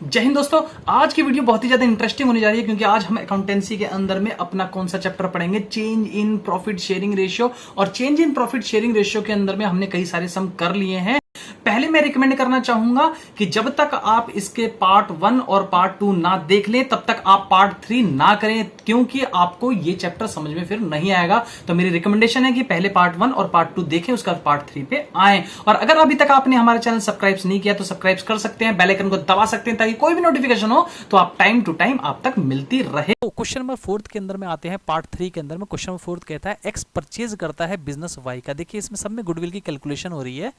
जय हिंद दोस्तों। आज की वीडियो बहुत ही ज्यादा इंटरेस्टिंग होने जा रही है क्योंकि आज हम अकाउंटेंसी के अंदर में अपना कौन सा चैप्टर पढ़ेंगे, change in profit sharing ratio. और change in profit sharing ratio के अंदर में हमने कई सारे सम कर लिए हैं। पहले मैं रिकमेंड करना चाहूंगा कि जब तक आप इसके पार्ट 1 और पार्ट 2 ना देख लें तब तक आप पार्ट 3 ना करें, क्योंकि आपको ये चैप्टर समझ में फिर नहीं आएगा। तो मेरी रिकमेंडेशन है कि पहले पार्ट 1 और पार्ट 2 देखें, उसके बाद पार्ट 3 पे आएं। और अगर अभी तक आपने हमारा चैनल सब्सक्राइब नहीं किया तो सब्सक्राइब कर सकते हैं, बेल आइकन को दबा सकते हैं ताकि कोई भी नोटिफिकेशन हो तो आप टाइम टू टाइम आप तक मिलती रहे। तो क्वेश्चन नंबर 4 के अंदर में आते हैं। पार्ट 3 के अंदर में क्वेश्चन नंबर 4 कहता है एक्स परचेज करता है बिजनेस वाई का। देखिए इसमें सब में गुडविल की कैलकुलेशन हो रही है।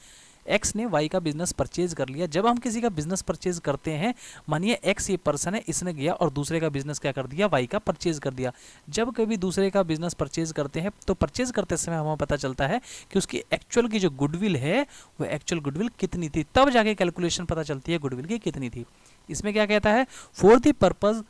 एक्स ने वाई का बिजनेस परचेज कर लिया। जब हम किसी का बिजनेस परचेज करते हैं, मानिए एक्स ये पर्सन है, इसने गया और दूसरे का बिजनेस क्या कर दिया, वाई का परचेज कर दिया। जब कभी दूसरे का बिजनेस परचेज करते हैं तो परचेज करते समय हमें पता चलता है कि उसकी एक्चुअल की जो गुडविल है वो एक्चुअल गुडविल कितनी थी, तब जाके कैलकुलेशन पता चलती है गुडविल की कितनी थी। इसमें क्या कहता है, for the purpose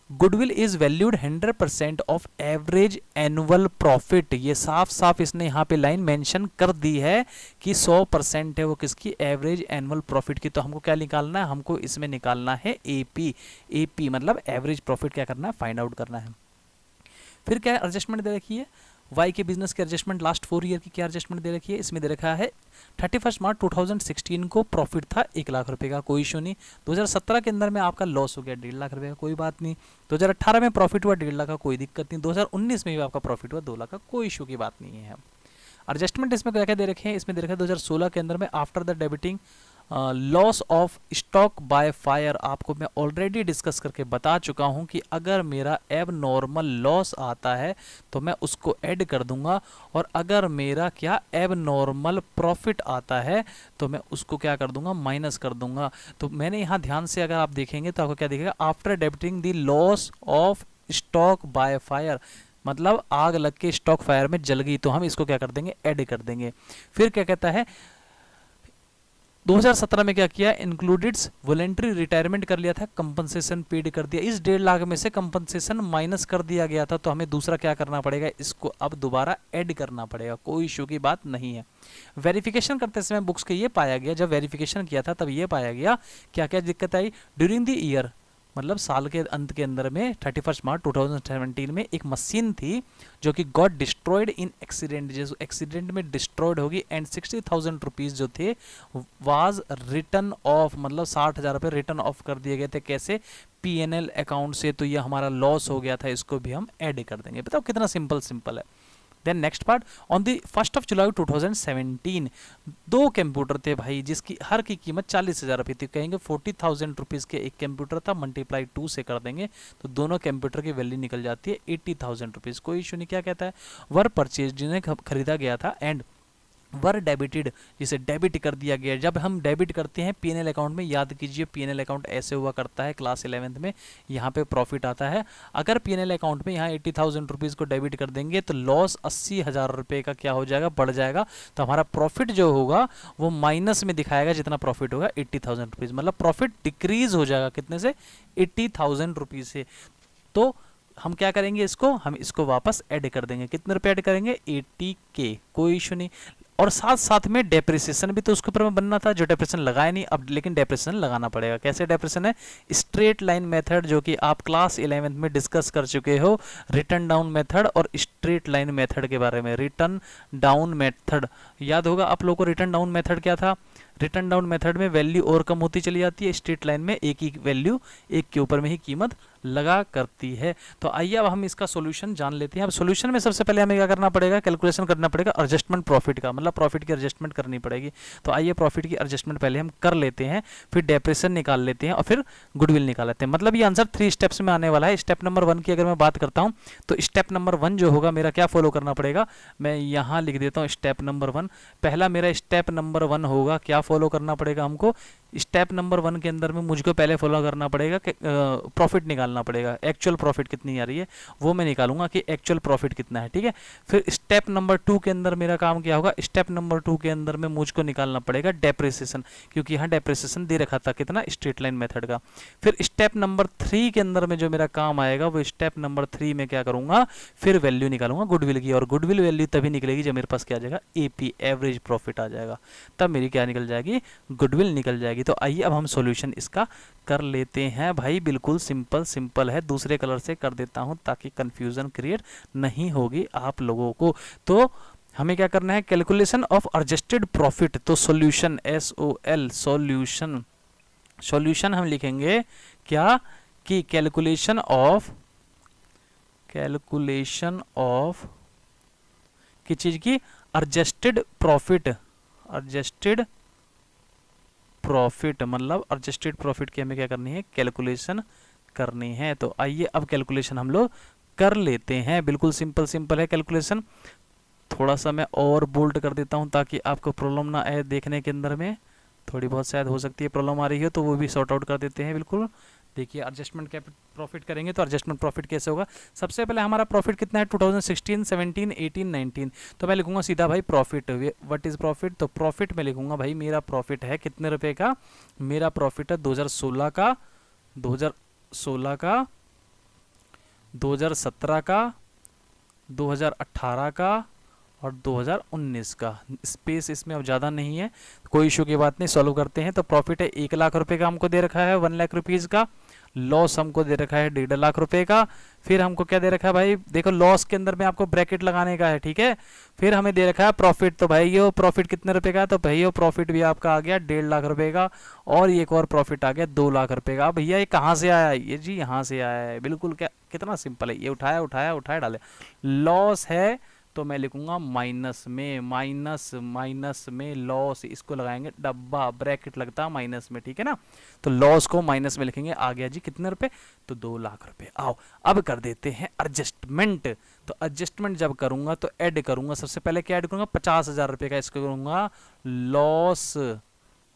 goodwill is valued 100% of average annual profit. ये साफ साफ इसने यहाँ पे लाइन मेंशन कर दी है कि 100% है वो किसकी, एवरेज एनुअल प्रॉफिट की। तो हमको क्या निकालना है, हमको इसमें निकालना है एपी। एपी मतलब एवरेज प्रॉफिट क्या करना है, फाइंड आउट करना है। फिर क्या एडजस्टमेंट दे रखी है, वाई के बिजनेस की एडजस्टमेंट लास्ट 4 ईयर की क्या एडजस्टमेंट दे रखी है। इसमें दे रखा है 31 मार्च 2016 को प्रॉफिट था 1 लाख रुपए का, कोई इशू नहीं। 2017 के अंदर में आपका लॉस हो गया 1.5 लाख रुपए का, कोई बात नहीं। 2018 में प्रॉफिट हुआ 1.5 लाख का, कोई दिक्कत नहीं। 2019 में भी आपका प्रॉफिट हुआ 2 लाख का, कोई इशू की बात नहीं है। एडजस्टमेंट इसमें क्या क्या दे रखे हैं, इसमें दे रखा है 2016 के अंदर में after the debiting loss of stock by fire. आपको मैं ऑलरेडी डिस्कस करके बता चुका हूं कि अगर मेरा एब नॉर्मल लॉस आता है तो मैं उसको ऐड कर दूंगा, और अगर मेरा क्या एब नॉर्मल प्रॉफिट आता है तो मैं उसको क्या कर दूंगा, माइनस कर दूंगा। तो मैंने यहाँ ध्यान से अगर आप देखेंगे तो आपको क्या दिखेगा, after debiting the loss of stock by fire, मतलब आग लग के स्टॉक फायर में जल गई, तो हम इसको क्या कर देंगे, ऐड कर देंगे। फिर क्या कहता है, 2017 में क्या किया, इंक्लूडेड्स वॉलेंट्री रिटायरमेंट कर लिया था, कंपनसेशन पेड कर दिया। इस 1.5 लाख में से कंपनसेशन माइनस कर दिया गया था, तो हमें दूसरा क्या करना पड़ेगा, इसको अब दोबारा ऐड करना पड़ेगा, कोई इशू की बात नहीं है। वेरिफिकेशन करते समय बुक्स के ये पाया गया, जब वेरिफिकेशन किया था तब ये पाया गया क्या क्या दिक्कत आई, ड्यूरिंग द ईयर मतलब साल के अंत के अंदर में 31 मार्च 2017 में एक मशीन थी जो कि गॉट डिस्ट्रॉयड इन एक्सीडेंट, जो एक्सीडेंट में डिस्ट्रॉयड होगी, एंड 60,000 रुपीज़ जो थे वाज रिटर्न ऑफ, मतलब 60,000 रुपये रिटर्न ऑफ कर दिए गए थे। कैसे, पीएनएल अकाउंट से। तो ये हमारा लॉस हो गया था, इसको भी हम ऐड कर देंगे। बताओ कितना सिंपल है। Then next part, on the 1 July 2017 दो कंप्यूटर थे भाई, जिसकी हर की कीमत 40,000 रुपये थी। कहेंगे 40,000 रुपीज़ के एक कंप्यूटर था, मल्टीप्लाई 2 से कर देंगे तो दोनों कंप्यूटर की वैल्यू निकल जाती है 80,000 रुपीज़, कोई इशू नहीं। क्या कहता है, वर परचेज जिन्हें खरीदा गया था, एंड वर डेबिटेड जिसे डेबिट कर दिया गया। जब हम डेबिट करते हैं पीएनएल अकाउंट में, याद कीजिए पीएनएल अकाउंट ऐसे हुआ करता है क्लास 11th में, यहाँ पे प्रॉफिट आता है। अगर पीएनएल अकाउंट में यहाँ 80,000 रुपीज़ को डेबिट कर देंगे तो लॉस 80,000 रुपये का क्या हो जाएगा, बढ़ जाएगा। तो हमारा प्रॉफिट जो होगा वो माइनस में दिखाएगा, जितना प्रॉफिट होगा 80,000 रुपीज़, मतलब प्रॉफिट डिक्रीज हो जाएगा कितने से, 80,000 रुपीज़ से। तो हम क्या करेंगे, इसको हम इसको वापस ऐड कर देंगे। कितने रुपए ऐड करेंगे, 80K, कोई इशू नहीं। और साथ साथ में डेप्रिसिएशन भी तो उसके ऊपर में बनना था, जो डेप्रिसिएशन लगाया नहीं अब, लेकिन डेप्रिसिएशन लगाना पड़ेगा। कैसे डेप्रिसिएशन है, स्ट्रेट लाइन मेथड, जो कि आप क्लास 11th में डिस्कस कर चुके हो, रिटर्न डाउन मेथड और स्ट्रेट लाइन मेथड के बारे में। रिटर्न डाउन मेथड याद होगा आप लोगों को, रिटर्न डाउन मेथड क्या था, रिटर्न डाउन मेथड में वैल्यू और कम होती चली जाती है, स्ट्रेट लाइन में एक ही वैल्यू एक के ऊपर में ही कीमत लगा करती है। तो आइए अब हम इसका सॉल्यूशन जान लेते हैं। अब सॉल्यूशन में सबसे पहले हमें क्या करना पड़ेगा, कैलकुलेशन करना पड़ेगा एडजस्टमेंट प्रॉफिट का, मतलब प्रॉफिट की एडजस्टमेंट करनी पड़ेगी। तो आइए प्रॉफिट की एडजस्टमेंट पहले हम कर लेते हैं, फिर डेप्रिसिएशन निकाल लेते हैं और फिर गुडविल निकाल लेते हैं। मतलब ये आंसर 3 स्टेप्स में आने वाला है। स्टेप नंबर 1 की अगर मैं बात करता हूँ तो स्टेप नंबर 1 जो होगा मेरा क्या फॉलो करना पड़ेगा, मैं यहाँ लिख देता हूँ स्टेप नंबर 1। पहला मेरा स्टेप नंबर 1 होगा, क्या फॉलो करना पड़ेगा हमको, स्टेप नंबर 1 के अंदर में मुझको पहले फॉलो करना पड़ेगा कि प्रॉफिट निकालना पड़ेगा। एक्चुअल प्रॉफिट कितनी आ रही है वो मैं निकालूंगा कि एक्चुअल प्रॉफिट कितना है, ठीक है। फिर स्टेप नंबर 2 के अंदर मेरा काम क्या होगा, स्टेप नंबर 2 के अंदर में मुझको निकालना पड़ेगा डेप्रिसिएशन, क्योंकि यहाँ डेप्रिसिएशन दे रखा था कितना, स्ट्रेट लाइन मेथड का। फिर स्टेप नंबर 3 के अंदर में जो मेरा काम आएगा वो स्टेप नंबर 3 में क्या करूंगा, फिर वैल्यू निकालूंगा गुडविल की, और गुडविल वैल्यू तभी निकलेगी जब मेरे पास क्या आ जाएगा, एपी एवरेज प्रॉफिट आ जाएगा, तब मेरी क्या निकल जाएगी, गुडविल निकल जाएगी। तो आइए अब हम सॉल्यूशन इसका कर लेते हैं भाई। बिल्कुल सिंपल है, दूसरे कलर से कर देता हूं ताकि कंफ्यूजन क्रिएट नहीं होगी आप लोगों को। तो हमें क्या करना है, कैलकुलेशन ऑफ एडजस्टेड प्रॉफिट। तो सॉल्यूशन SOL सॉल्यूशन हम लिखेंगे क्या कि कैलकुलेशन ऑफ किस चीज की, एडजस्टेड प्रॉफिट मतलब एडजस्टेड प्रॉफिट की हमें क्या करनी है, कैलकुलेशन करनी है। तो आइए अब कैलकुलेशन हम लोग कर लेते हैं। बिल्कुल सिंपल है कैलकुलेशन। थोड़ा सा मैं और बोल्ड कर देता हूं ताकि आपको प्रॉब्लम ना आए देखने के अंदर में, थोड़ी बहुत शायद हो सकती है प्रॉब्लम आ रही है, तो वो भी सॉर्ट आउट कर देते हैं। बिल्कुल देखिए, एडजस्टमेंट प्रॉफिट करेंगे तो एडजस्टमेंट प्रॉफिट कैसे होगा। सबसे पहले हमारा प्रॉफिट कितना है, 2016, 17, 18, 19। तो मैं लिखूंगा सीधा भाई प्रॉफिट। व्हाट इज प्रॉफिट, तो प्रॉफिट में लिखूंगा भाई मेरा प्रॉफिट है कितने रुपए का, मेरा प्रॉफिट है 2016 का, 2017 का, 2018 का और 2019 का। स्पेस इसमें अब ज़्यादा नहीं है, कोई इशू की बात नहीं, सॉल्व करते हैं। तो प्रॉफिट है 1 लाख रुपए का हमको दे रखा है, 1 लाख रुपीज़ का। लॉस हमको दे रखा है 1.5 लाख रुपए का। फिर हमको क्या दे रखा है भाई, देखो लॉस के अंदर में आपको ब्रैकेट लगाने का है, ठीक है। फिर हमें दे रखा है प्रॉफिट। तो भाई ये प्रॉफिट कितने रुपए का है, तो भाई ये प्रॉफिट भी आपका आ गया 1.5 लाख रुपए का। और एक और प्रॉफिट आ गया 2 लाख रुपए का। भैया ये कहाँ से आया है, ये जी यहाँ से आया है। बिल्कुल क्या, कितना सिंपल है, ये उठाया डाले। लॉस है तो मैं लिखूंगा माइनस में लॉस, इसको लगाएंगे डब्बा, ब्रैकेट लगता माइनस में, ठीक है ना। तो लॉस को माइनस में लिखेंगे। आ गया जी कितने रुपए, तो 2 लाख रुपए। आओ अब कर देते हैं एडजस्टमेंट। तो एडजस्टमेंट जब करूंगा तो ऐड करूंगा, सबसे पहले क्या ऐड करूंगा, 50,000 रुपए का इसको करूंगा लॉस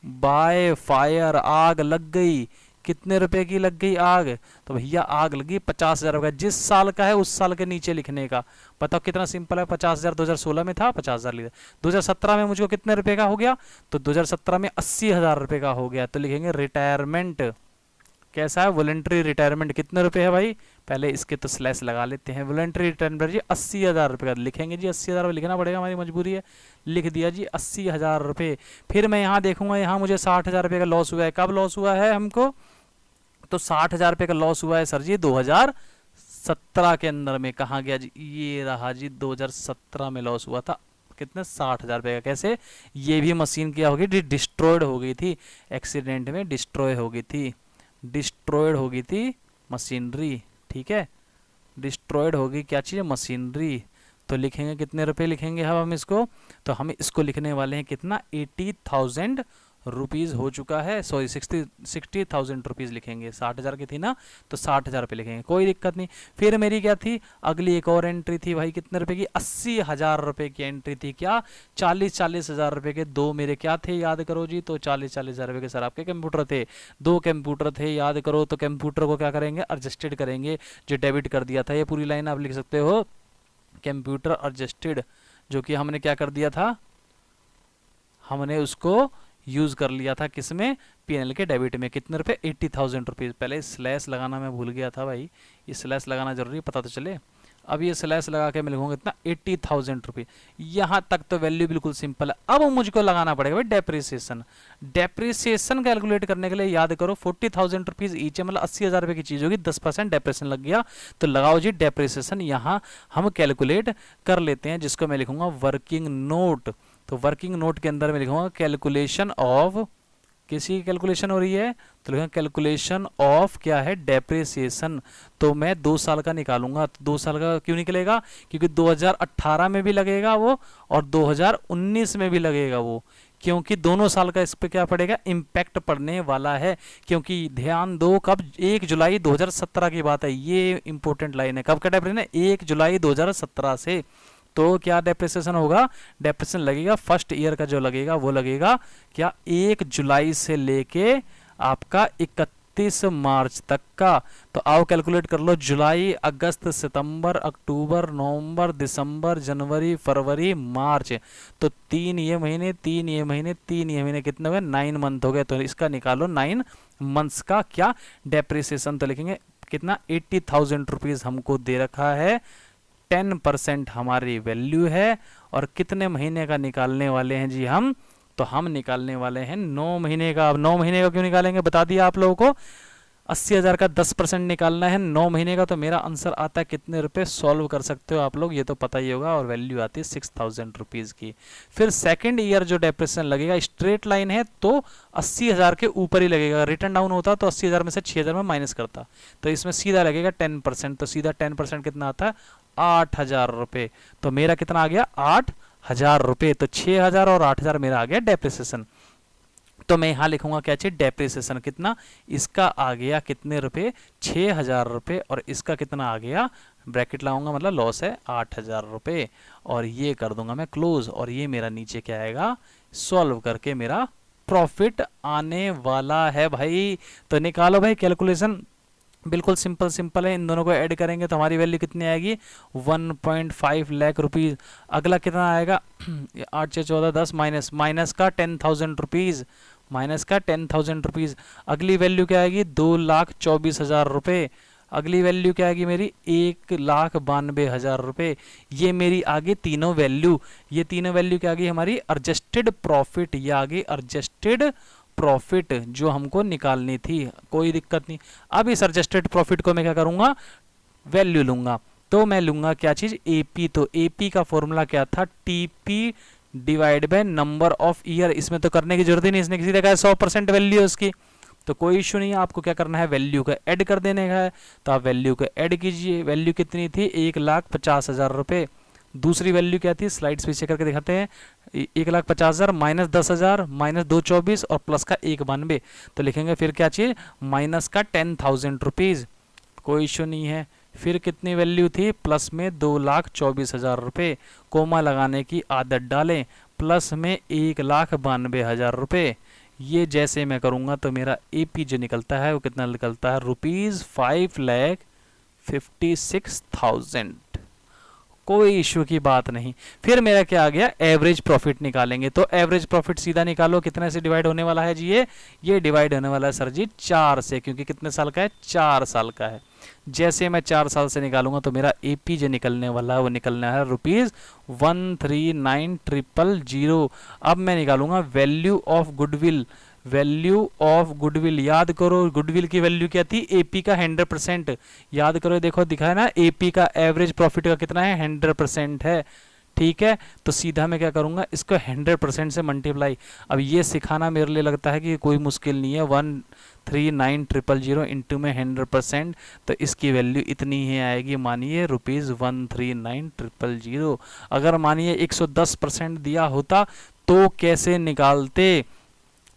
बाय फायर। आग लग गई, कितने रुपए की लग गई आग, तो भैया आग लगी 50,000 रुपए। जिस साल का है उस साल के नीचे लिखने का। बताओ कितना सिंपल है, 50,000 2016 में था, 50,000 लिखा। 2017 में मुझको कितने रुपए का हो गया, तो 2017 में 80,000 रुपए का हो गया। तो लिखेंगे रिटायरमेंट, कैसा है, वॉलंटरी रिटायरमेंट कितने रुपए है भाई, पहले इसके तो स्लैश लगा लेते हैं। वॉलंटरी रिटायरमेंट जी 80,000 रुपए का लिखेंगे जी, 80,000 रुपये लिखना पड़ेगा, हमारी मजबूरी है, लिख दिया जी 80,000 रुपये। फिर मैं यहाँ देखूंगा, यहाँ मुझे 60,000 रुपये का लॉस हुआ है। कब लॉस हुआ है हमको, तो 60,000 रुपये का लॉस हुआ है सर जी 2017 के अंदर में। कहाँ गया जी, ये रहा जी, 2017 में लॉस हुआ था कितने, 60,000 रुपये का। कैसे, ये भी मशीन क्या होगी, डिस्ट्रॉयड हो गई थी, एक्सीडेंट में डिस्ट्रॉय हो गई थी, डिस्ट्रॉयड हो गई थी मशीनरी, ठीक है। डिस्ट्रॉयड होगी क्या चीज़, मशीनरी। तो लिखेंगे कितने रुपए लिखेंगे हम इसको, तो हम इसको लिखने वाले हैं कितना, 80,000 रुपीज़ हो चुका है। सॉरी 60,000 रुपीज़ लिखेंगे, 60,000 की थी ना, तो 60,000 रुपये लिखेंगे, कोई दिक्कत नहीं। फिर मेरी क्या थी, अगली एक और एंट्री थी भाई, कितने रुपए की, 80,000 रुपये की एंट्री थी। क्या, 40,000 रुपये के दो मेरे क्या थे, याद करो जी, तो 40,000 रुपये के सर आपके कंप्यूटर थे, 2 कंप्यूटर थे, याद करो। तो कंप्यूटर को क्या करेंगे, एडजस्टेड करेंगे, जो डेबिट कर दिया था। ये पूरी लाइन आप लिख सकते हो, कंप्यूटर एडजस्टेड, जो कि हमने क्या कर दिया था, हमने उसको यूज कर लिया था किसमें, पीएनएल के डेबिट में। कितने रुपए, 80,000 रुपीज़। पहले स्लैश लगाना मैं भूल गया था भाई, ये स्लैश लगाना जरूरी, पता तो चले। अब ये स्लैश लगा के मैं लिखूंगा कितना, 80,000 रुपये। यहाँ तक तो वैल्यू बिल्कुल सिंपल है। अब मुझको लगाना पड़ेगा भाई डेप्रिसिएशन। डेप्रिसिएशन कैलकुलेट करने के लिए याद करो 40,000 रुपीज़ ईच है, मतलब 80,000 रुपये की चीज़ होगी, 10% डेप्रिसिएशन लग गया। तो लगाओ जी डेप्रिसिएशन, यहाँ हम कैलकुलेट कर लेते हैं, जिसको मैं लिखूंगा वर्किंग नोट। तो वर्किंग नोट के अंदर मैं लिखूंगा कैलकुलेशन ऑफ, किसी की कैलकुलेशन हो रही है, तो लिखूंगा कैलकुलेशन ऑफ क्या है, डेप्रिसिएशन। तो मैं 2 साल का निकालूंगा। तो 2 साल का क्यों निकलेगा, क्योंकि 2018 में भी लगेगा वो और 2019 में भी लगेगा वो, क्योंकि दोनों साल का इस पे क्या पड़ेगा, इम्पैक्ट पड़ने वाला है। क्योंकि ध्यान दो, कब, 1 जुलाई 2017 की बात है, ये इंपॉर्टेंट लाइन है। कब का डेप्रिसिएशन है, 1 जुलाई 2017 से। तो क्या डेप्रिसिएशन होगा, डेप्रिसिएशन लगेगा फर्स्ट ईयर का, जो लगेगा वो लगेगा क्या, 1 जुलाई से लेके आपका 31 मार्च तक का। तो आओ कैलकुलेट कर लो, जुलाई, अगस्त, सितंबर, अक्टूबर, नवंबर, दिसंबर, जनवरी, फरवरी, मार्च। तो 3 ये महीने, 3 ये महीने, 3 ये महीने, कितने हुए, 9 मंथ हो गए। तो इसका निकालो 9 मंथ्स का क्या डेप्रिसिएशन। तो लिखेंगे कितना, 80,000 रुपीज़ हमको दे रखा है, 10% हमारी वैल्यू है। और कितने महीने का निकालने वाले हैं जी हम, तो तो हम निकालने वाले हैं 9 महीने का। अब 9 महीने का क्यों निकालेंगे बता दिया आप लोगों को। 80,000 का 10% निकालना है 9 महीने का, तो मेरा आंसर आता है कितने रुपए, सॉल्व कर सकते हो आप लोग, ये तो पता ही होगा, और वैल्यू आती है 6,000 रुपीज़ की। फिर सेकंड ईयर जो डेप्रेशन लगेगा, स्ट्रेट लाइन है तो 80,000 के ऊपर ही लगेगा। रिटर्न डाउन होता तो 80,000 में से 6,000 में माइनस करता, तो इसमें सीधा लगेगा 10%, तो सीधा 10% कितना आता है 8,000 रुपये। तो मेरा कितना आ गया 8,000 रुपये। तो 6,000 और 8,000 मेरा आ गया डेप्रिसिएशन। तो मैं यहाँ लिखूंगा क्या चाहिए, डेप्रिसिएशन कितना, इसका आ गया कितने रुपए 6,000 रुपये, और इसका कितना आ गया, ब्रैकेट लाऊंगा मतलब लॉस है 8,000 रुपये, और ये कर दूंगा मैं क्लोज। और ये मेरा नीचे क्या आएगा, सॉल्व करके मेरा प्रॉफिट आने वाला है भाई। तो निकालो भाई कैलकुलेशन, बिल्कुल सिंपल है। इन दोनों को ऐड करेंगे तो हमारी वैल्यू कितनी आएगी 1.5 लाख रुपीज़। अगला कितना आएगा 8 से 14 10 माइनस का 10,000 रुपीज़, माइनस का 10,000 रुपीज़। अगली वैल्यू क्या आएगी 2,24,000 रुपये। अगली वैल्यू क्या आएगी मेरी 1,92,000 रुपये। ये मेरी आगे तीनों वैल्यू, ये तीनों वैल्यू क्या आ गई हमारी एडजस्टेड प्रॉफिट, ये आ गई एडजस्टेड प्रॉफिट जो हमको निकालनी थी, कोई दिक्कत नहीं। अब इस एडजस्टेड प्रॉफिट को मैं क्या करूंगा, वैल्यू लूंगा, तो मैं लूंगा क्या चीज एपी। तो एपी का फॉर्मूला क्या था, TP divide by number of year. इसमें तो करने की जरूरत ही नहीं, इसने किसी ने कहा 100% वैल्यू है उसकी, तो कोई इशू नहीं है। आपको क्या करना है, वैल्यू का ऐड कर देने का है, तो आप वैल्यू को ऐड कीजिए। वैल्यू कितनी थी 1,50,000 रुपये। दूसरी वैल्यू क्या थी, स्लाइड्स पीछे करके दिखाते हैं, 1,50,000 माइनस 10,000 माइनस 224 और प्लस का 1,92, तो लिखेंगे फिर क्या चाहिए माइनस का 10,000 रुपीज़, कोई इशू नहीं है। फिर कितनी वैल्यू थी, प्लस में 2,24,000 रुपये, कोमा लगाने की आदत डालें, प्लस में 1,92,000 रुपये। ये जैसे मैं करूँगा तो मेरा एपी जो निकलता है वो कितना निकलता है, ₹5,56,000। कोई इश्यू की बात नहीं। फिर मेरा क्या आ गया, एवरेज प्रॉफिट निकालेंगे। तो एवरेज प्रॉफिट सीधा निकालो, कितने से डिवाइड होने वाला है जी, ये डिवाइड होने वाला है सर जी 4 से, क्योंकि कितने साल का है 4 साल का है। जैसे मैं 4 साल से निकालूंगा तो मेरा एपी जो निकलने वाला है वो निकलना है ₹139,000। अब मैं निकालूंगा value of goodwill. Value of goodwill याद करो, गुडविल की वैल्यू क्या थी, एपी का 100%। याद करो, देखो दिखा है ना, एपी का एवरेज प्रॉफिट का कितना है 100% है, ठीक है। तो सीधा मैं क्या करूंगा, इसको 100% से मल्टीप्लाई। अब ये सिखाना मेरे लिए लगता है कि कोई मुश्किल नहीं है, 139,000 इंटू में 100%, तो इसकी वैल्यू इतनी ही आएगी, मानिए ₹139,000। अगर मानिए 110% दिया होता तो कैसे निकालते।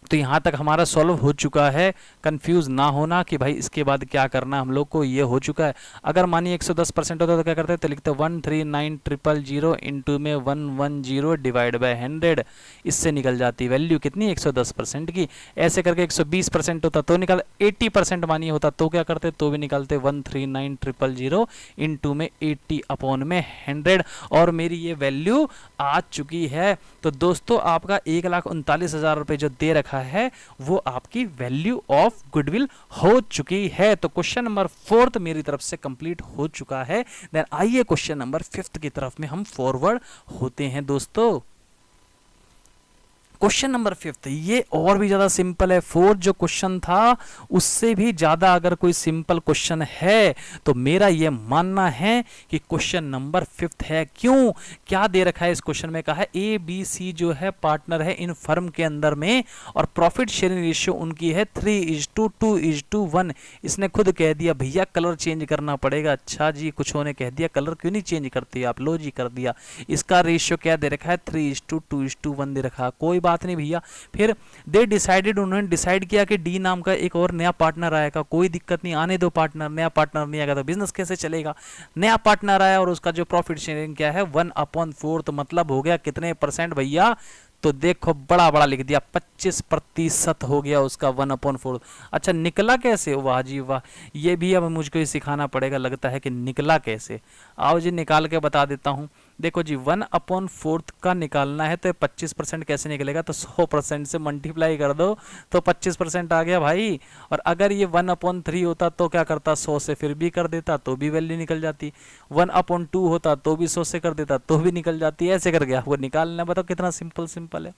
तो यहाँ तक हमारा सॉल्व हो चुका है, कंफ्यूज ना होना कि भाई इसके बाद क्या करना हम लोग को, ये हो चुका है। अगर मानिए 110% होता तो क्या करते हैं, तो लिखते 139,000 इंटू में 110 डिवाइड बाय 100, इससे निकल जाती वैल्यू कितनी 110% की। ऐसे करके 120% होता तो निकाल, 80% मानिए होता तो क्या करते, तो भी निकालते 139,000 इंटू में 80/100, और मेरी ये वैल्यू आ चुकी है। तो दोस्तों आपका 1,39,000 रुपये जो दे रखा है वो आपकी वैल्यू ऑफ गुडविल हो चुकी है। तो क्वेश्चन नंबर 4 मेरी तरफ से कंप्लीट हो चुका है। देन आइए क्वेश्चन नंबर 5 की तरफ में हम फॉरवर्ड होते हैं दोस्तों। क्वेश्चन नंबर 5 ये और भी ज्यादा सिंपल है। 4 जो क्वेश्चन था उससे भी ज्यादा अगर कोई सिंपल क्वेश्चन है तो मेरा ये मानना है कि क्वेश्चन नंबर 5 है। क्यों, क्या दे रखा है इस क्वेश्चन में, कहा है ABC जो है पार्टनर है इन फर्म के अंदर में, और प्रॉफिट शेयरिंग रेशियो उनकी है 3:2:1। इसने खुद कह दिया भैया कलर चेंज करना पड़ेगा। अच्छा जी, कुछ ने कह दिया कलर क्यों नहीं चेंज करती आप, लो जी कर दिया। इसका रेशियो क्या दे रखा है 3:2:1 दे रखा है, कोई बात नहीं भैया। फिर दे डिसाइडेड, उन्होंने डिसाइड किया कि डी नाम का एक और नया पार्टनर आएगा। कोई दिक्कत नहीं, आने दो पार्टनर, नया पार्टनर नहीं आएगा तो बिजनेस कैसे चलेगा। नया पार्टनर आया और उसका जो प्रॉफिट शेयरिंग क्या है 1/4, तो मतलब हो गया कितने % भैया, तो देखो बड़ा बड़ा लिख दिया 25% हो गया उसका 1/4। अच्छा निकला कैसे, वाह जी वाह, ये भी अब मुझको ही सिखाना पड़ेगा, लगता है कि निकला कैसे। आओ जी निकाल के बता देता हूँ। देखो जी 1/4 का निकालना है तो 25% कैसे निकलेगा, तो 100% से मल्टीप्लाई कर दो तो 25% आ गया भाई। और अगर ये 1/3 होता तो क्या करता, 100 से फिर भी कर देता तो भी वैल्यू निकल जाती। 1/2 होता तो भी 100 से कर देता तो भी निकल जाती। ऐसे कर गया वो निकालना। बताओ कितना सिंपल सिंपल है।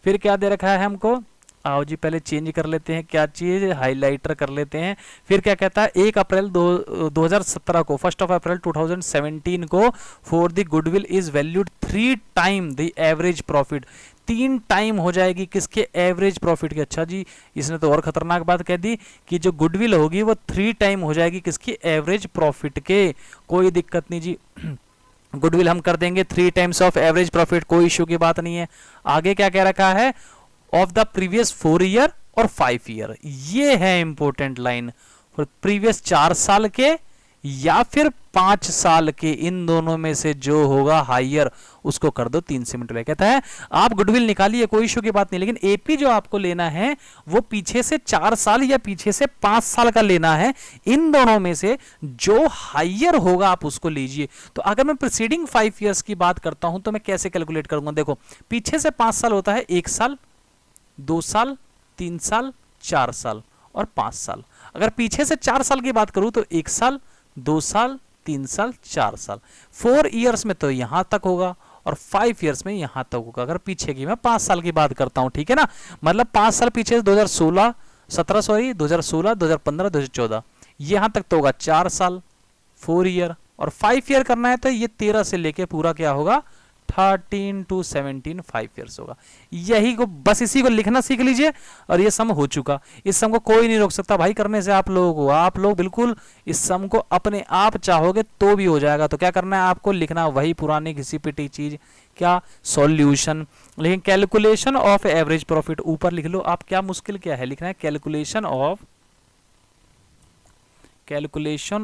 फिर क्या दे रखा है हमको, आओ जी पहले चेंज कर लेते हैं, क्या चीज, हाइलाइटर कर लेते हैं। फिर क्या कहता है 1 अप्रैल 2017 को, 1 अप्रैल 2017 को for the goodwill is valued 3 time the average profit. 3 time हो जाएगी किसके, एवरेज प्रॉफिट के। अच्छा जी इसने तो और खतरनाक बात कह दी कि जो गुडविल होगी वो 3 टाइम हो जाएगी किसकी, एवरेज प्रॉफिट के। कोई दिक्कत नहीं जी, गुडविल हम कर देंगे 3 टाइम्स ऑफ एवरेज प्रॉफिट, कोई इश्यू की बात नहीं है। आगे क्या कह रखा है, ऑफ द प्रीवियस 4 ईयर और 5 ईयर। ये है इंपॉर्टेंट लाइन, प्रीवियस 4 साल के या फिर 5 साल के, इन दोनों में से जो होगा हाइयर उसको कर दो 3 से मल्टीप्लाई। कहता है आप गुडविल निकालिए, कोई इश्यू की बात नहीं, लेकिन एपी जो आपको लेना है वो पीछे से 4 साल या पीछे से 5 साल का लेना है। इन दोनों में से जो हाइयर होगा आप उसको लीजिए। तो अगर मैं प्रीसीडिंग 5 ईयर्स की बात करता हूं तो मैं कैसे कैलकुलेट करूंगा, देखो पीछे से 5 साल होता है 1 साल, 2 साल, 3 साल, 4 साल और 5 साल। अगर पीछे से 4 साल की बात करूं तो 1 साल, 2 साल, 3 साल, 4 साल। 4 इयर्स में तो यहां तक होगा और 5 इयर्स में यहां तक होगा। अगर पीछे की मैं 5 साल की बात करता हूं, ठीक है ना, मतलब 5 साल पीछे 2016 2015 2014 यहां तक तो होगा 4 साल 4 ईयर। और 5 ईयर करना है तो ये 13 से लेके पूरा क्या होगा 13 to 17 5 ईयर्स होगा। यही को बस इसी को लिखना सीख लीजिए और ये सम हो चुका। इस सम को कोई नहीं रोक सकता भाई करने से आप लोगों को। आप लोग बिल्कुल इस सम को अपने आप चाहोगे तो भी हो जाएगा। तो क्या करना है आपको, लिखना वही पुरानी घिसी पिटी चीज, क्या, सॉल्यूशन। लेकिन कैलकुलेशन ऑफ एवरेज प्रॉफिट ऊपर लिख लो आप, क्या मुश्किल क्या है, लिखना है कैलकुलेशन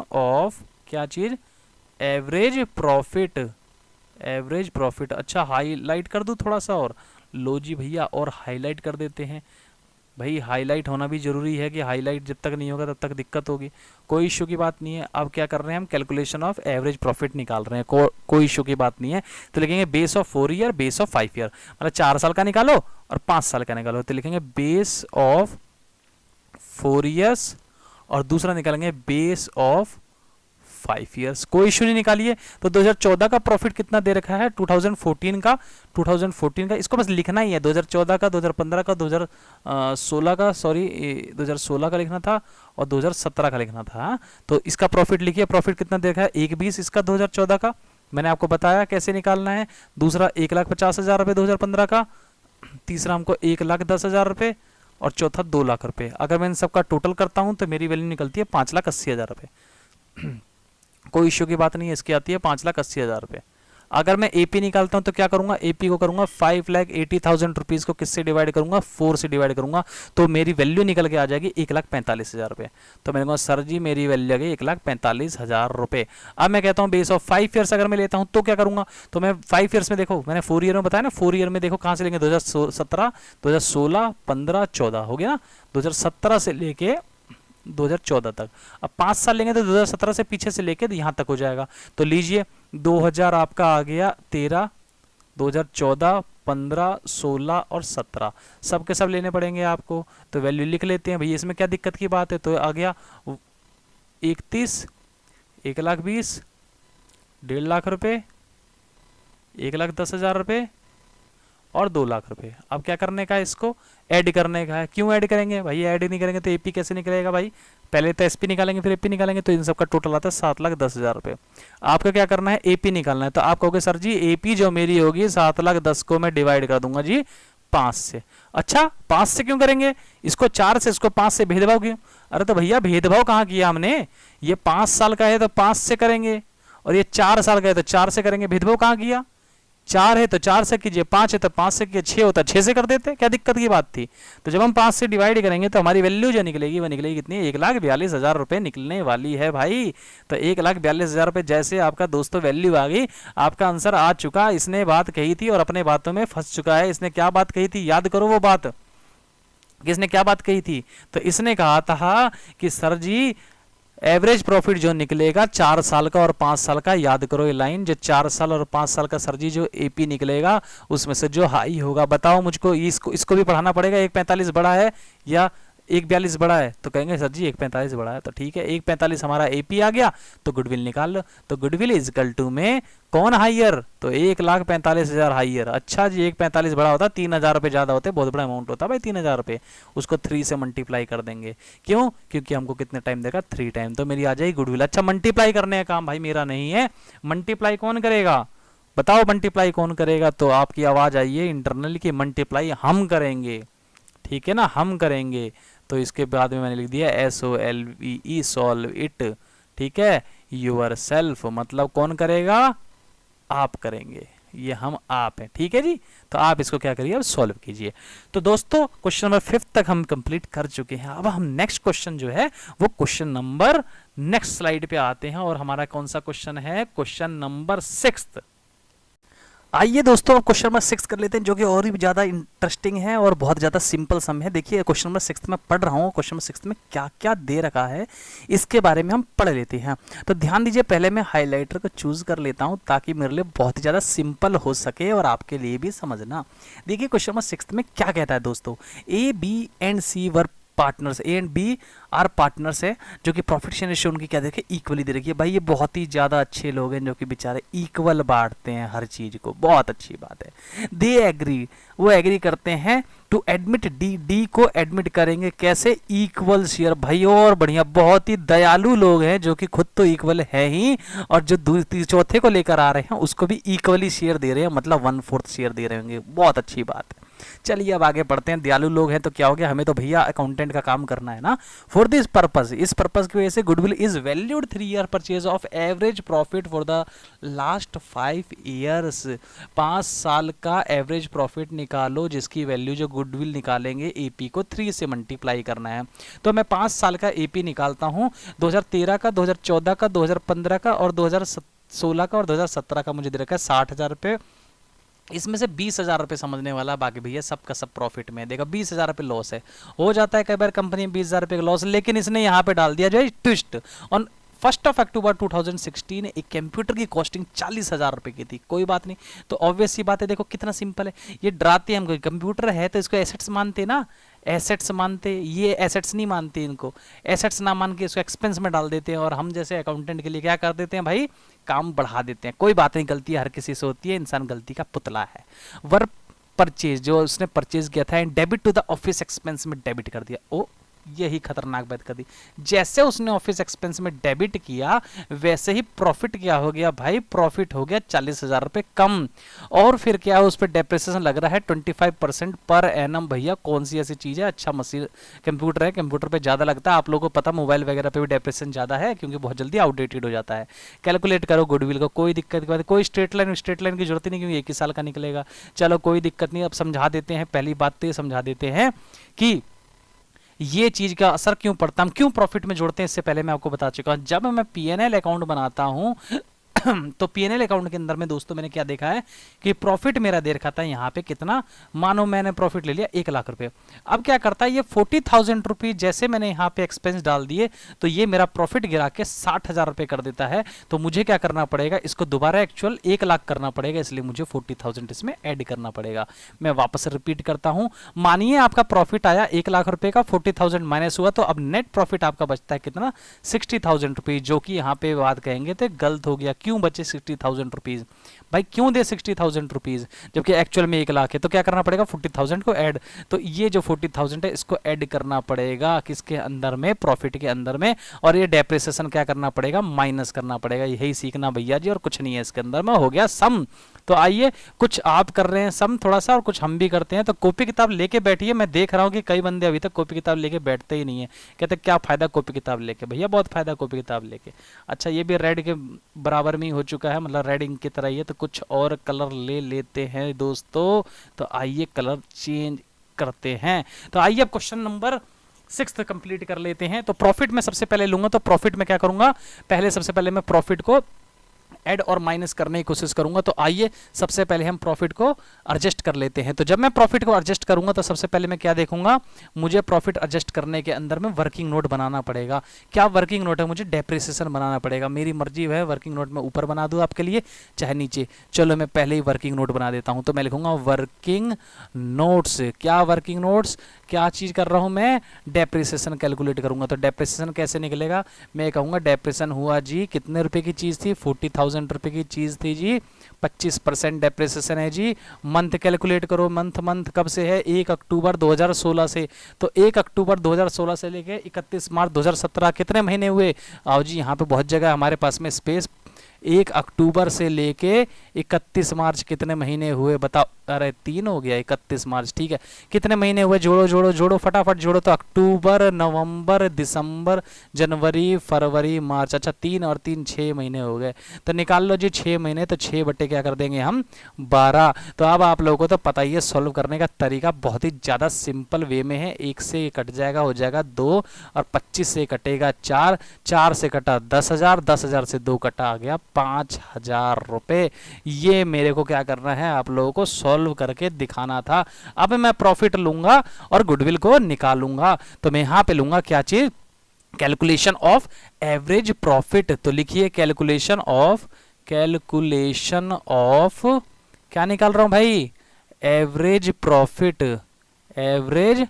ऑफ क्या चीज, एवरेज प्रॉफिट। एवरेज प्रॉफिट, अच्छा हाईलाइट कर दूं थोड़ा सा और, लो जी भैया और हाईलाइट कर देते हैं। भाई हाईलाइट होना भी जरूरी है कि हाईलाइट जब तक नहीं होगा तब तक दिक्कत होगी। कोई इश्यू की बात नहीं है। अब क्या कर रहे हैं हम, कैलकुलेशन ऑफ एवरेज प्रॉफिट निकाल रहे हैं, कोई इश्यू की बात नहीं है। तो लिखेंगे base of 4 year, base of 5 year, मतलब 4 साल का निकालो और 5 साल का निकालो। तो लिखेंगे बेस ऑफ 4 ईयर्स और दूसरा निकालेंगे बेस ऑफ 5 इयर्स। कोई इश्यू नहीं, निकालिए। तो 2014 का प्रॉफिट कितना दे रखा है, 2014 का इसको बस लिखना ही है। 2014 का, 2015 का, 2016 का, सॉरी 2016 का लिखना था और 2017 का लिखना था। तो इसका प्रॉफिट लिखिए, प्रॉफिट कितना दे रखा है 1,20 इसका 2014 का, मैंने आपको बताया कैसे निकालना है। दूसरा 1,50,000 रुपये 2015 का, तीसरा हमको 1,10,000 रुपये और चौथा 2 लाख रुपये। अगर मैं इन सबका टोटल करता हूं तो मेरी वैल्यू निकलती है 5,80,000 रुपये। कोई इश्यू की बात नहीं है, इसकी आती है 5,80,000 रुपये। अगर मैं एपी निकालता हूं तो क्या करूंगा, एपी को करूंगा 5,80,000 रुपीज को किससे डिवाइड करूंगा, 4 से डिवाइड करूंगा, तो मेरी वैल्यू निकल के आ जाएगी 1,45,000 रुपये। तो मैंने कहा सर जी मेरी वैल्यू आ गई 1,45,000 रुपये। अब मैं कहता हूं बेस ऑफ 5 ईयर्स अगर मैं लेता हूं तो क्या करूंगा, तो मैं 5 ईयर्स में देखो, मैंने 4 ईयर में बताया ना, 4 ईयर में देखो कहां से लेंगे, 2017, 2016, 15, 14 हो गया ना, 2017 से लेके 2014 तक। अब 5 साल लेंगे तो 2017 से पीछे से लेके यहां तक हो जाएगा। तो लीजिए 2000 आपका आ गया 13, 2014, 15, 16 और 17 सब के सब लेने पड़ेंगे आपको। तो वैल्यू लिख लेते हैं भैया, इसमें क्या दिक्कत की बात है। तो आ गया 31, 1,20,000, 1.5 लाख रुपए, 1,10,000 रुपये और 2 लाख रुपए। अब क्या करने का है, इसको ऐड करने का है। क्यों ऐड करेंगे भाई, ऐड नहीं करेंगे तो एपी कैसे निकलेगा भाई, पहले तो एसपी निकालेंगे फिर एपी निकालेंगे, तो इन सब का टोटल आता है 7,10,000 रुपये। आपका क्या करना है, एपी निकालना है। तो आप कहोगे सर जी एपी जो मेरी होगी 7,10,000 को मैं डिवाइड कर दूंगा जी 5 से। अच्छा 5 से क्यों करेंगे, इसको 4 से, इसको 5 से भेदभाव क्यों, अरे तो भैया भेदभाव कहाँ किया हमने, ये 5 साल का है तो 5 से करेंगे और ये 4 साल का है तो 4 से करेंगे। भेदभाव कहाँ किया, 4 है तो 4 से कीजिए, 5 है तो 5 से कीजिए, 6 होता 6 से कर देते, क्या दिक्कत की बात थी। तो जब हम 5 से डिवाइड करेंगे तो हमारी वैल्यू जो निकलेगी वो निकलेगी कितनी, 1,42,000 रुपये निकलने वाली है भाई। तो 1,42,000 रुपये जैसे आपका दोस्तों वैल्यू आ गई, आपका आंसर आ चुका। इसने बात कही थी और अपने बातों में फंस चुका है। इसने क्या बात कही थी, याद करो वो बात, किसने क्या बात कही थी। तो इसने कहा था कि सर जी एवरेज प्रॉफिट जो निकलेगा 4 साल का और 5 साल का, याद करो ये लाइन, जो 4 साल और 5 साल का सर जी जो एपी निकलेगा उसमें से जो हाई होगा, बताओ मुझको, इसको भी पढ़ाना पड़ेगा। 1.45 बड़ा है या 1.42 बड़ा है? तो कहेंगे सर जी 1.45 बड़ा है, तो ठीक है 1.45 हमारा एपी आ गया, तो गुडविल निकाल लो। तो गुडविल इज इक्वल टू में कौन हाइयर? तो 1,45,000 हाइयर। अच्छा जी 1.45 बड़ा होता, 3,000 रुपये ज्यादा होते, बहुत बड़ा अमाउंट होता भाई 3,000 रुपये, उसको 3 से मल्टीप्लाई कर देंगे। क्यों? क्योंकि हमको कितने टाइम देगा? 3 टाइम, तो मेरी आ जाएगी गुडविल। अच्छा मल्टीप्लाई करने का काम भाई मेरा नहीं है, मल्टीप्लाई कौन करेगा बताओ? मल्टीप्लाई कौन करेगा? तो आपकी आवाज आई है इंटरनली की मल्टीप्लाई हम करेंगे, ठीक है ना, हम करेंगे। तो इसके बाद में मैंने लिख दिया SOLVE, सॉल्व इट, ठीक है। योर सेल्फ मतलब कौन करेगा? आप करेंगे, ये हम आप हैं, ठीक है जी। तो आप इसको क्या करिए, अब सॉल्व कीजिए। तो दोस्तों क्वेश्चन नंबर 5 तक हम कंप्लीट कर चुके हैं। अब हम नेक्स्ट क्वेश्चन जो है वो क्वेश्चन नंबर नेक्स्ट स्लाइड पे आते हैं, और हमारा कौन सा क्वेश्चन है? Question number 6। आइए दोस्तों अब क्वेश्चन नंबर 6 कर लेते हैं, जो कि और भी ज़्यादा इंटरेस्टिंग है और बहुत ज़्यादा सिंपल सम है। देखिए क्वेश्चन नंबर 6 में पढ़ रहा हूँ, क्वेश्चन नंबर 6 में क्या क्या दे रखा है इसके बारे में हम पढ़ लेते हैं। तो ध्यान दीजिए, पहले मैं हाइलाइटर को चूज कर लेता हूँ ताकि मेरे लिए बहुत ही ज़्यादा सिंपल हो सके और आपके लिए भी समझना। देखिए क्वेश्चन नंबर 6 में क्या कहता है दोस्तों, A, B and C were partners, A and B are partners है, जो कि प्रॉफिट शेयर रेशियो उनकी क्या देखिए इक्वली दे रखी है। भाई ये बहुत ही ज़्यादा अच्छे लोग हैं जो कि बेचारे इक्वल बांटते हैं हर चीज़ को, बहुत अच्छी बात है। दे एग्री, वो एग्री करते हैं टू एडमिट डी, डी को एडमिट करेंगे कैसे? Equal share. भाई और बढ़िया, बहुत ही दयालु लोग हैं जो कि खुद तो इक्वल है ही, और जो चौथे को लेकर आ रहे हैं उसको भी इक्वली शेयर दे रहे हैं, मतलब 1/4 शेयर दे रहे होंगे, बहुत अच्छी बात है। चलिए अब आगे बढ़ते हैं। दयालु लोग हैं तो क्या हो गया, हमें तो भैया अकाउंटेंट का काम करना है ना। फॉर दिस पर्पस, इस पर्पस की वजह से goodwill is valued 3 year purchase of average profit for the last 5 years. 5 साल का एवरेज प्रॉफिट निकालो जिसकी वैल्यू जो गुडविल निकालेंगे एपी को 3 से मल्टीप्लाई करना है। तो मैं 5 साल का एपी निकालता हूँ, 2013 का, 2014 का, 2015 का और 2016 का और 2017 का मुझे दे रखा है 60,000 रुपये। इसमें से 20,000 रुपये समझने वाला, बाकी भैया सबका सब प्रॉफिट में। देखा 20,000 रुपये लॉस है, हो जाता है कई बार कंपनी में 20,000 रुपये का लॉस, लेकिन इसने यहाँ पे डाल दिया जो है ट्विस्ट। और 1 अक्टूबर 2016 एक कंप्यूटर की कॉस्टिंग 40,000 रुपये की थी, कोई बात नहीं। तो ऑब्वियस सी बात है, देखो कितना सिंपल है, ये डराते हैं हमको, कंप्यूटर है तो इसको एसेट्स मानते ना, एसेट्स मानते, ये एसेट्स नहीं मानते, इनको एसेट्स ना मान के इसको एक्सपेंस में डाल देते हैं, और हम जैसे अकाउंटेंट के लिए क्या कर देते हैं भाई, काम बढ़ा देते हैं। कोई बात नहीं, गलती हर किसी से होती है, इंसान गलती का पुतला है। वर्क परचेज जो उसने परचेज किया था and debit to the office expense में डेबिट कर दिया। ओ यही खतरनाक बात कर दी, जैसे उसने ऑफिस एक्सपेंस में डेबिट किया वैसे ही प्रॉफिट क्या हो गया भाई, प्रॉफिट हो गया 40,000 रुपये कम। और फिर क्या है, उस पर डेप्रिसिएशन लग रहा है 25% पर एनम। भैया कौन सी ऐसी चीज़ है, अच्छा मशीन कंप्यूटर है, कंप्यूटर पे ज़्यादा लगता है, आप लोगों को पता मोबाइल वगैरह पे भी डेप्रिसिएशन ज़्यादा है क्योंकि बहुत जल्दी आउटडेटेड हो जाता है। कैलकुलेट करो गुडविल को, कोई दिक्कत की बात, कोई स्ट्रेट लाइन की जरूरत ही नहीं क्योंकि 1 ही साल का निकलेगा। चलो कोई दिक्कत नहीं, अब समझा देते हैं, पहली बात तो ये समझा देते हैं कि ये चीज का असर क्यों पड़ता है, हम क्यों प्रॉफिट में जोड़ते हैं, इससे पहले मैं आपको बता चुका हूं। जब मैं पीएनएल अकाउंट बनाता हूं तो पीएनएल अकाउंट के अंदर में दोस्तों मैंने क्या देखा है कि प्रॉफिट मेरा दे रखा था यहाँ पे कितना, मानो मैंने प्रॉफिट ले लिया 1 लाख रुपए। अब क्या करता है ये 40,000 रुपये जैसे मैंने यहाँ पे एक्सपेंस डाल दिए तो ये मेरा प्रॉफिट गिरा के 60,000 रुपये कर देता है। तो मुझे क्या करना पड़ेगा, इसको दोबारा एक्चुअल 1 लाख करना पड़ेगा, इसलिए मुझे 40,000 इसमें ऐड करना पड़ेगा। मैं वापस रिपीट करता हूँ, मानिए आपका प्रॉफिट आया 1 लाख रुपए का, 40,000 माइनस हुआ तो अब नेट प्रॉफिट आपका बचता है कितना, 60,000 रुपये, जो कि यहाँ पे बात कहेंगे तो गलत हो गया। क्यों बचे 60,000 रुपीज भाई, क्यों दे 60,000 रुपीज जबकि एक्चुअल में 1 लाख है। तो क्या करना पड़ेगा, 40,000 को ऐड, तो ये जो 40,000 है इसको ऐड करना पड़ेगा किसके अंदर में, प्रॉफिट के अंदर में, और ये डेप्रिसिएशन क्या करना पड़ेगा, माइनस करना पड़ेगा। यही सीखना भैया जी, और कुछ नहीं है इसके अंदर में, हो गया सम। तो आइए कुछ आप कर रहे हैं सम थोड़ा सा और कुछ हम भी करते हैं, तो कॉपी किताब लेके बैठिए। मैं देख रहा हूँ कि कई बंदे अभी तक कॉपी किताब लेके बैठते ही नहीं है, कहते क्या फायदा कॉपी किताब लेके। भैया बहुत फायदा कॉपी किताब लेके। अच्छा ये भी रेड के बराबर में हो चुका है, मतलब रेड इंक की तरह ही है, तो कुछ और कलर ले लेते हैं दोस्तों। तो आइए कलर चेंज करते हैं। तो आइए अब क्वेश्चन नंबर 6 कंप्लीट कर लेते हैं। तो प्रॉफिट में सबसे पहले लूंगा, तो प्रॉफिट में क्या करूंगा, पहले सबसे पहले मैं प्रॉफिट को ऐड और माइनस करने की कोशिश करूंगा। तो आइए सबसे पहले हम प्रॉफिट को एडजस्ट कर लेते हैं। तो जब मैं प्रॉफिट को एडजस्ट करूंगा तो सबसे पहले मैं क्या देखूंगा, मुझे प्रॉफिट एडजस्ट करने के अंदर में वर्किंग नोट बनाना पड़ेगा। क्या वर्किंग नोट है, मुझे डेप्रिसिएशन बनाना पड़ेगा। मेरी मर्जी है वर्किंग नोट में ऊपर बना दूं आपके लिए चाहे नीचे। चलो मैं पहले ही वर्किंग नोट बना देता हूं। तो मैं लिखूंगा वर्किंग नोट्स। क्या वर्किंग नोट्स, क्या चीज कर रहा हूं मैं, डेप्रिसिएशन कैलकुलेट करूंगा। तो डेप्रिसिएशन कैसे निकलेगा, मैं कहूंगा डेप्रिसिएशन हुआ जी, कितने रुपए की चीज थी, 40,000 रुपए की चीज थी जी, 25% डेप्रिसिएशन है जी। मंथ कैलकुलेट करो, मंथ कब से है, 1 अक्टूबर 2016 से। तो 1 अक्टूबर 2016 से लेके 31 मार्च 2017 कितने महीने हुए, आओ जी यहाँ पे बहुत जगह हमारे पास में स्पेस। 1 अक्टूबर से लेके 31 मार्च कितने महीने हुए बताओ, अरे 3 हो गया, 31 मार्च, ठीक है। कितने महीने हुए, जोड़ो जोड़ो जोड़ो फटाफट जोड़ो। तो अक्टूबर, नवंबर, दिसंबर, जनवरी, फरवरी, मार्च, अच्छा 3 और 3 6 महीने हो गए। तो निकाल लो जी 6 महीने, तो 6 बटे क्या कर देंगे हम 12। तो अब आप लोगों को तो पता ही है सॉल्व करने का तरीका बहुत ही ज़्यादा सिंपल वे में है। 1 से कट जाएगा, हो जाएगा 2, और 25 से कटेगा 4, 4 से कटा 10,000, 10,000 से 2 कटा आ गया 5,000 रुपये। ये मेरे को क्या करना है, आप लोगों को सॉल्व करके दिखाना था। अब मैं प्रॉफिट लूंगा और गुडविल को निकालूंगा। तो मैं यहां पे लूंगा क्या चीज, कैलकुलेशन ऑफ एवरेज प्रॉफिट। तो लिखिए कैलकुलेशन ऑफ क्या निकाल रहा हूं भाई, एवरेज प्रॉफिट, एवरेज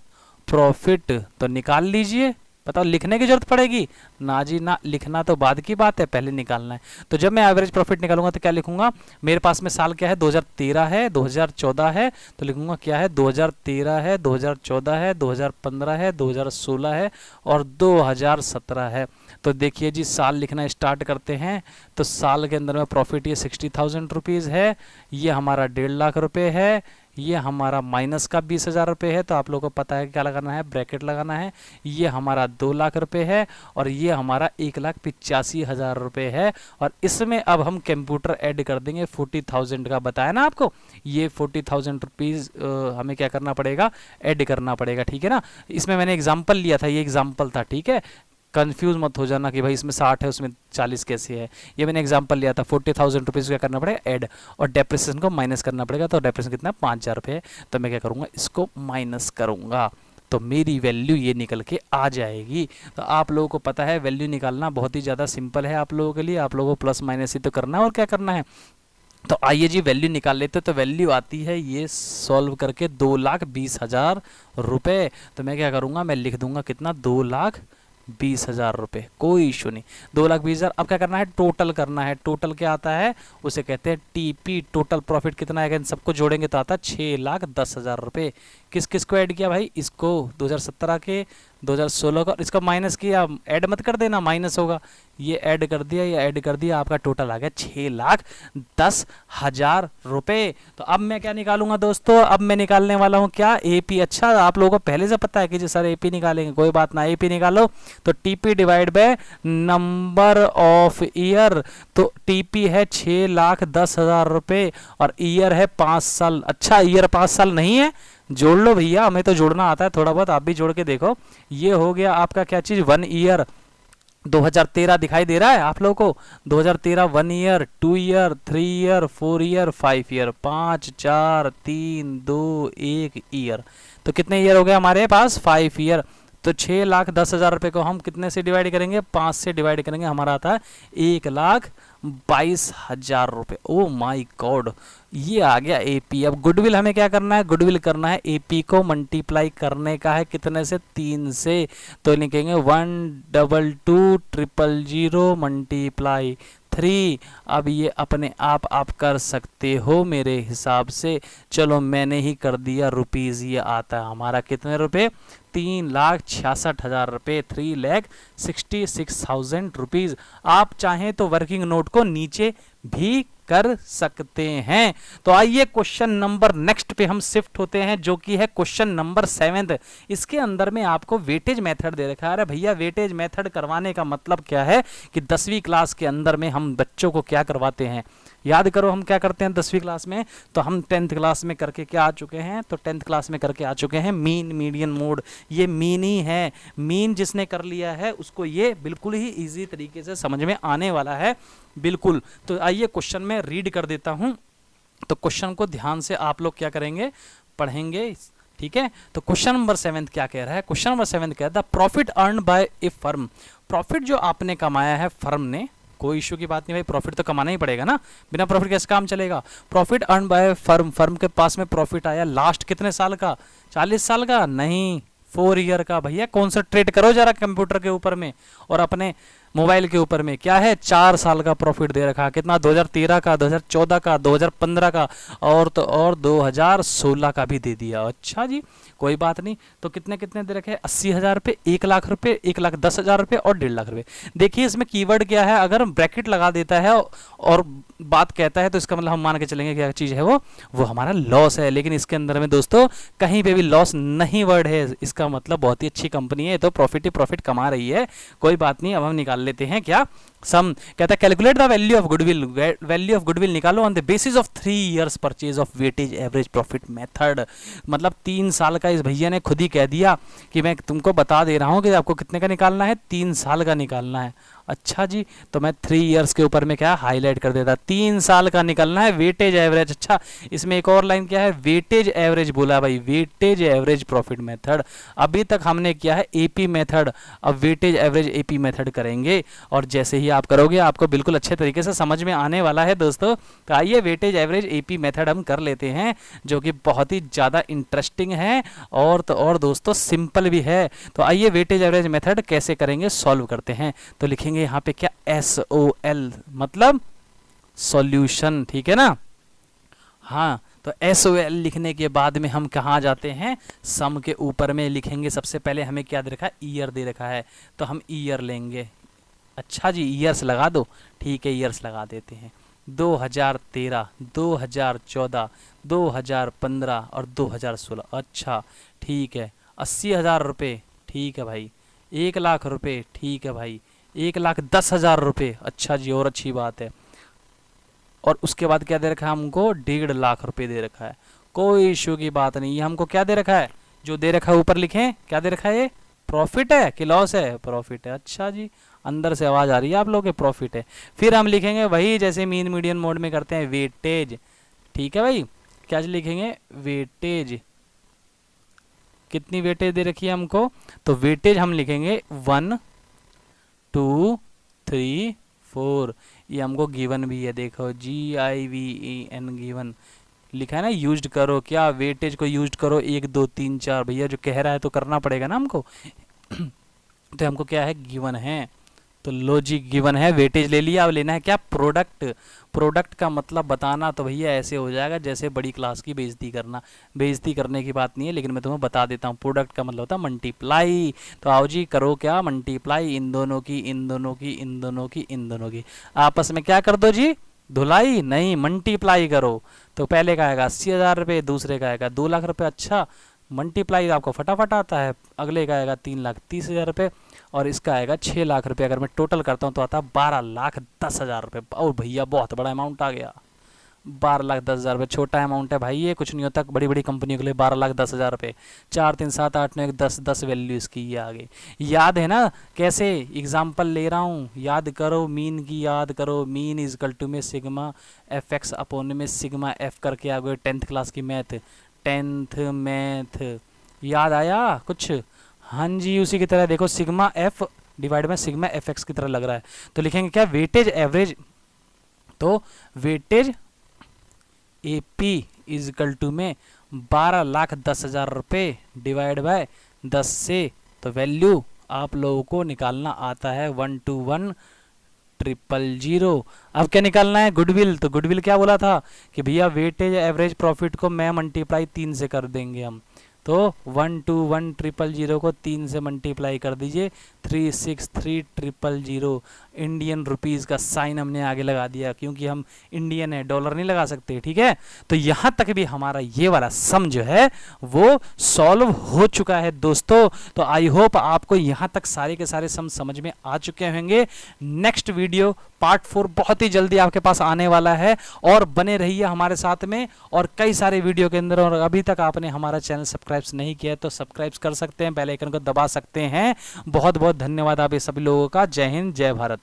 प्रॉफिट। तो निकाल लीजिए। बताओ लिखने की जरूरत पड़ेगी ना जी ना, लिखना तो बाद की बात है, पहले निकालना है। तो जब मैं एवरेज प्रॉफिट निकालूंगा तो क्या लिखूंगा, मेरे पास में साल क्या है, 2013 है, 2014 है। तो लिखूंगा क्या है, 2013 है, 2014 है, 2015 है, 2016 है और 2017 है। तो देखिए जी साल लिखना स्टार्ट करते हैं। तो साल के अंदर में प्रॉफिट ये 60,000 रुपीज़ है, ये हमारा 1.5 लाख रुपये है, ये हमारा माइनस का 20,000 रुपये है। तो आप लोगों को पता है क्या लगाना है, ब्रैकेट लगाना है। ये हमारा 2 लाख रुपये है और ये हमारा 1,85,000 रुपये है। और इसमें अब हम कंप्यूटर ऐड कर देंगे 40,000 का, बताया ना आपको। ये 40,000 रुपीज़ हमें क्या करना पड़ेगा, ऐड करना पड़ेगा, ठीक है ना। इसमें मैंने एग्जाम्पल लिया था, ये एग्जाम्पल था, ठीक है। कंफ्यूज मत हो जाना कि भाई इसमें 60 है उसमें 40 कैसे है। ये मैंने एग्जांपल लिया था। 40,000 रुपीज़ क्या करना पड़ेगा, ऐड, और डेप्रिसिएशन को माइनस करना पड़ेगा। तो डेप्रिसिएशन कितना, 5,000 रुपये है। तो मैं क्या करूँगा, इसको माइनस करूँगा, तो मेरी वैल्यू ये निकल के आ जाएगी। तो आप लोगों को पता है वैल्यू निकालना बहुत ही ज़्यादा सिंपल है आप लोगों के लिए। आप लोगों को प्लस माइनस ही तो करना है और क्या करना है। तो आइए जी वैल्यू निकाल लेते। तो वैल्यू आती है ये सॉल्व करके 2,20,000 रुपये। तो मैं क्या करूँगा, मैं लिख दूंगा कितना, 2,20,000 रुपये, कोई इशू नहीं। 2,20,000। अब क्या करना है, टोटल करना है। टोटल क्या आता है, उसे कहते हैं टीपी, टोटल प्रॉफिट कितना आएगा, इन सबको जोड़ेंगे तो आता है 6,10,000 रुपये। किस किस को ऐड किया भाई, इसको 2017 के, 2016 का, इसका माइनस किया, ऐड मत कर देना माइनस होगा। ये ऐड कर दिया, ये ऐड कर दिया, आपका टोटल आ गया 6,10,000 रुपये। तो अब मैं क्या निकालूंगा दोस्तों, अब मैं निकालने वाला हूँ क्या, एपी। अच्छा आप लोगों को पहले से पता है कि जी सर एपी निकालेंगे, कोई बात ना, एपी निकालो। तो TP divide by number of year. तो टीपी है 6,10,000 रुपये और ईयर है 5 साल। अच्छा ईयर 5 साल नहीं है, जोड़ लो भैया, हमें तो जोड़ना आता है थोड़ा बहुत, आप भी जोड़ के देखो। ये हो गया आपका क्या चीज, 1 ईयर। 2013 दिखाई दे रहा है आप लोगों को, 2013 1 year, 2 year, 3 year, 4 year, 5 year, 5 4 3 2 1 year. तो कितने ईयर हो गए हमारे पास, 5 ईयर। तो 6,10,000 रुपये को हम कितने से डिवाइड करेंगे, 5 से डिवाइड करेंगे, हमारा आता है 1,22,000 रुपये। ओ माई गॉड, ये आ गया एपी। अब गुडविल हमें क्या करना है, गुडविल करना है एपी को मल्टीप्लाई करने का है, कितने से, 3 से। तो लिखेंगे 122,000 मल्टीप्लाई 3। अब ये अपने आप कर सकते हो मेरे हिसाब से। चलो मैंने ही कर दिया, रुपीज़ ये आता है हमारा कितने रुपए, 3,66,000 रुपये, 3,66,000 रुपीज़। आप चाहें तो वर्किंग नोट को नीचे भी कर सकते हैं। तो आइए क्वेश्चन नंबर नेक्स्ट पे हम शिफ्ट होते हैं, जो कि है क्वेश्चन नंबर 7। इसके अंदर में आपको वेटेज मेथड दे रखा है। अरे भैया वेटेज मेथड करवाने का मतलब क्या है कि 10वीं क्लास के अंदर में हम बच्चों को क्या करवाते हैं, याद करो हम क्या करते हैं 10वीं क्लास में, तो हम 10th क्लास में करके क्या आ चुके हैं, तो 10th क्लास में करके आ चुके हैं मीन मीडियन मोड। ये मीन ही है, मीन जिसने कर लिया है उसको ये बिल्कुल ही इजी तरीके से समझ में आने वाला है बिल्कुल। तो आइए क्वेश्चन में रीड कर देता हूं, तो क्वेश्चन को ध्यान से आप लोग क्या करेंगे, पढ़ेंगे, ठीक है। तो क्वेश्चन नंबर 7 क्या कह रहा है, क्वेश्चन नंबर 7 कह रहा है profit earn by A firm, profit जो आपने कमाया है फर्म ने, कोई इश्यू की बात नहीं भाई, प्रॉफिट तो कमाना ही पड़ेगा ना, बिना प्रॉफिट कैसे काम चलेगा। Profit earn by firm, firm के पास में प्रॉफिट आया लास्ट कितने साल का, 40 साल का नहीं, 4 ईयर का। भैया कॉन्सेंट्रेट करो जरा कंप्यूटर के ऊपर में और अपने मोबाइल के ऊपर में, क्या है 4 साल का प्रॉफिट दे रखा, कितना 2013 का, 2014 का, 2015 का और तो और 2016 का भी दे दिया। अच्छा जी कोई बात नहीं, तो कितने कितने दे रखे, 80,000 रुपये, 1 लाख रुपये, 1,10,000 रुपये और 1.5 लाख रुपये। देखिए इसमें कीवर्ड क्या है, अगर ब्रैकेट लगा देता है और बात कहता है तो इसका मतलब हम मान के चलेंगे क्या चीज़ है वो हमारा लॉस है। लेकिन इसके अंदर में दोस्तों कहीं पे भी लॉस नहीं वर्ड है, इसका मतलब बहुत ही अच्छी कंपनी है, तो प्रॉफिट ही प्रॉफिट कमा रही है। कोई बात नहीं, अब हम निकाल लेते हैं क्या सम, कहता है calculate the value of goodwill, value of goodwill निकालो on the basis of 3 years purchase of weightage average profit method. मतलब 3 साल का इस भैया ने खुद ही कह दिया कि मैं तुमको बता दे रहा हूं कि आपको कितने का निकालना है, 3 साल का निकालना है। अच्छा जी, तो मैं 3 इयर्स के ऊपर में क्या हाईलाइट कर देता, 3 साल का निकलना है वेटेज एवरेज। अच्छा इसमें एक और लाइन क्या है, वेटेज एवरेज बोला भाई, वेटेज एवरेज प्रॉफिट मेथड। अभी तक हमने किया है एपी मेथड, अब वेटेज एवरेज एपी मेथड करेंगे और जैसे ही आप करोगे आपको बिल्कुल अच्छे तरीके से समझ में आने वाला है दोस्तों। तो आइए वेटेज एवरेज एपी मेथड हम कर लेते हैं, जो कि बहुत ही ज़्यादा इंटरेस्टिंग है और तो और दोस्तों सिंपल भी है। तो आइए वेटेज एवरेज मेथड कैसे करेंगे सॉल्व करते हैं। तो लिखेंगे यहाँ पे क्या, SOL मतलब सॉल्यूशन, ठीक है ना। हाँ तो SOL लिखने के बाद में हम कहाँ जाते हैं, सम के ऊपर में लिखेंगे। सबसे पहले हमें क्या दे रखा है, ईयर दे रखा है, तो हम ईयर लेंगे। अच्छा जी ईयर्स लगा दो, ठीक है ईयर्स लगा देते हैं। 2013, 2014, 2015 और 2016। अच्छा ठीक है, 80,000 रुपये, ठीक है भाई। 1 लाख रुपये, ठीक है भाई। 1,10,000 रुपये, अच्छा जी और अच्छी बात है। और उसके बाद क्या दे रखा है हमको, 1.5 लाख रुपये दे रखा है। कोई इशू की बात नहीं, ये हमको क्या दे रखा है, जो दे रखा है ऊपर लिखें, क्या दे रखा है, ये प्रॉफिट है कि लॉस है, प्रॉफिट है। अच्छा जी अंदर से आवाज़ आ रही है आप लोगों के, प्रॉफिट है। फिर हम लिखेंगे वही जैसे मीन मीडियन मोड में करते हैं, वेटेज, ठीक है भाई। क्या लिखेंगे, वेटेज, कितनी वेटेज दे रखी है हमको, तो वेटेज हम लिखेंगे 1 2 3 4। ये हमको गिवन भी है, देखो GIVEN गिवन लिखा है ना, यूज्ड करो, क्या वेटेज को यूज्ड करो 1 2 3 4। भैया जो कह रहा है तो करना पड़ेगा ना हमको तो हमको क्या है, गिवन है, तो लॉजिक गिवन है, वेटेज ले लिया। अब लेना है क्या, प्रोडक्ट। प्रोडक्ट का मतलब बताना तो भैया ऐसे हो जाएगा जैसे बड़ी क्लास की बेइज्जती करना। बेइज्जती करने की बात नहीं है, लेकिन मैं तुम्हें बता देता हूँ, प्रोडक्ट का मतलब होता है मल्टीप्लाई। तो आओ जी करो क्या, मल्टीप्लाई, इन दोनों की, इन दोनों की, इन दोनों की, इन दोनों की, आपस में क्या कर दो जी, धुलाई नहीं, मल्टीप्लाई करो। तो पहले का आएगा 80,000 रुपये, दूसरे का आएगा 2 लाख रुपये। अच्छा मल्टीप्लाई आपको फटाफट आता है। अगले का आएगा 3,30,000 रुपये और इसका आएगा 6 लाख रुपये। अगर मैं टोटल करता हूँ तो आता है 12,10,000 रुपये। और भैया बहुत बड़ा अमाउंट आ गया, 12,10,000 रुपये। छोटा अमाउंट है भाई, ये कुछ नहीं होता बड़ी बड़ी कंपनियों के लिए। 12,10,000 रुपये, 4 3 7 8 9 10 10 वैल्यू इसकी ये आगे। याद है ना कैसे एग्जाम्पल ले रहा हूँ, याद करो, मीन की याद करो। मीन इज इक्वल टू में सिग्मा FX अपॉन में सिग्मा F करके आ गए 10th क्लास की मैथ, 10th मैथ याद आया कुछ। हाँ जी उसी की तरह देखो, सिग्मा F डिवाइड में सिग्मा FX की तरह लग रहा है। तो लिखेंगे क्या, वेटेज एवरेज, तो weightage AP is equal to में 12,10,000 रुपये डिवाइड बाय 10 से, तो वैल्यू आप लोगों को निकालना आता है 121,000। अब क्या निकालना है, गुडविल। तो गुडविल क्या बोला था कि भैया वेटेज एवरेज प्रॉफिट को मैं मल्टीप्लाई 3 से कर देंगे हम। तो 121,000 को 3 से मल्टीप्लाई कर दीजिए 363000 इंडियन रुपीस का साइन हमने आगे लगा दिया, क्योंकि हम इंडियन है, डॉलर नहीं लगा सकते, ठीक है। तो यहां तक भी हमारा ये वाला सम जो है वो सॉल्व हो चुका है दोस्तों। तो आई होप आपको यहां तक सारे के सारे सम समझ में आ चुके होंगे। नेक्स्ट वीडियो पार्ट 4 बहुत ही जल्दी आपके पास आने वाला है, और बने रहिए हमारे साथ में और कई सारे वीडियो के अंदर। और अभी तक आपने हमारा चैनल सब्सक्राइब नहीं किया है तो सब्सक्राइब कर सकते हैं, बेल आइकन को दबा सकते हैं। बहुत बहुत धन्यवाद आप ये सभी लोगों का। जय हिंद, जय भारत।